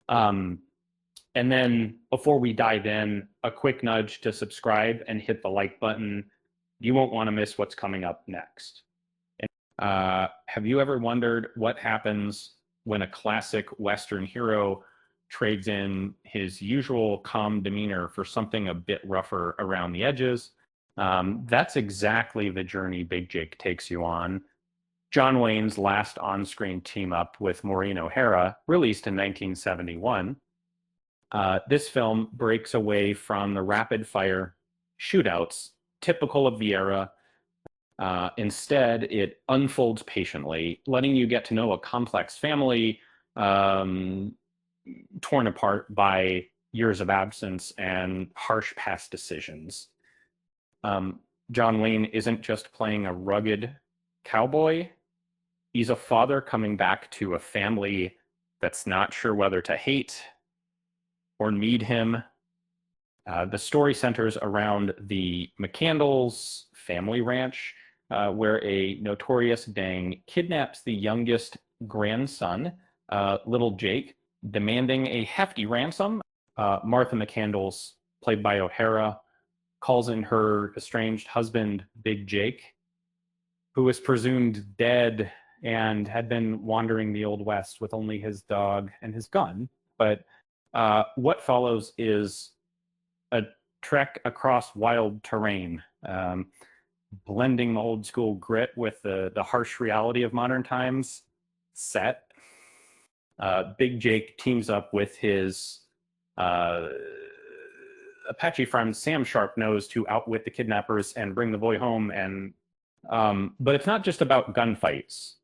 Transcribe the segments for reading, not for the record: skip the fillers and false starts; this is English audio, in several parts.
Um, and then before we dive in, a quick nudge to subscribe and hit the like button. You won't want to miss what's coming up next. Have you ever wondered what happens when a classic Western hero trades in his usual calm demeanor for something a bit rougher around the edges? That's exactly the journey Big Jake takes you on. John Wayne's last on screen team up with Maureen O'Hara, released in 1971, this film breaks away from the rapid fire shootouts typical of the era. Instead, it unfolds patiently, letting you get to know a complex family um, torn apart by years of absence and harsh past decisions. Um, John Wayne isn't just playing a rugged cowboy, he's a father coming back to a family that's not sure whether to hate or need him. The story centers around the McCandles family ranch, where a notorious Dang kidnaps the youngest grandson, little Jake, demanding a hefty ransom. Martha McCandles, played by O'Hara, calls in her estranged husband, Big Jake, who is presumed dead and had been wandering the Old West with only his dog and his gun. But what follows is a trek across wild terrain, blending the old school grit with the harsh reality of modern times set. Big Jake teams up with his uh, Apache friend Sam Sharpnose to outwit the kidnappers and bring the boy home. And but it's not just about gunfights.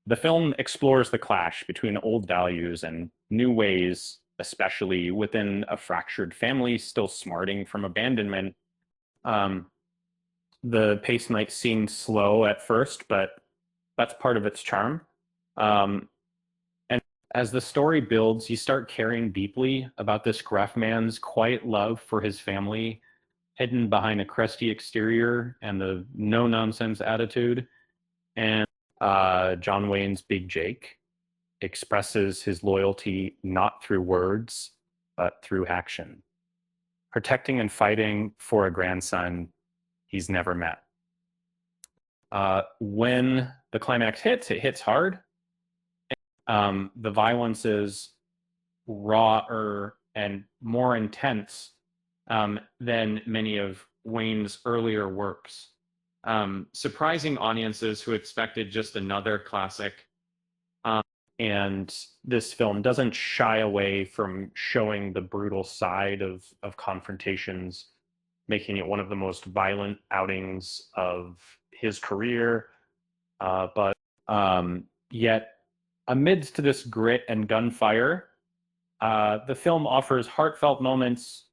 The film explores the clash between old values and new ways, especially within a fractured family still smarting from abandonment. Um, the pace might seem slow at first, but that's part of its charm. Um, and as the story builds, you start caring deeply about this gruff man's quiet love for his family, hidden behind a crusty exterior and the no nonsense attitude. And John Wayne's Big Jake expresses his loyalty not through words, but through action, protecting and fighting for a grandson he's never met. When the climax hits, it hits hard. The violence is rawer and more intense than many of Wayne's earlier works, surprising audiences who expected just another classic. Um, and this film doesn't shy away from showing the brutal side of confrontations, making it one of the most violent outings of his career. But yet, amidst this grit and gunfire, the film offers heartfelt moments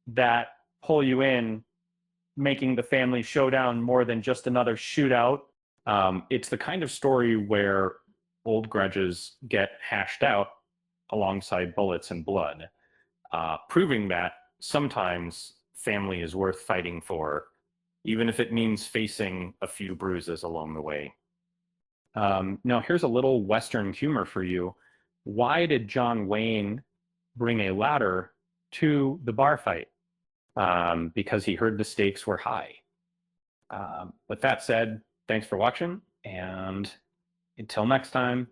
that pull you in, making the family showdown more than just another shootout. It's the kind of story where old grudges get hashed out alongside bullets and blood, proving that sometimes family is worth fighting for, even if it means facing a few bruises along the way. Now, here's a little Western humor for you. Why did John Wayne bring a ladder to the bar fight? Because he heard the stakes were high. With that said, thanks for watching, and until next time.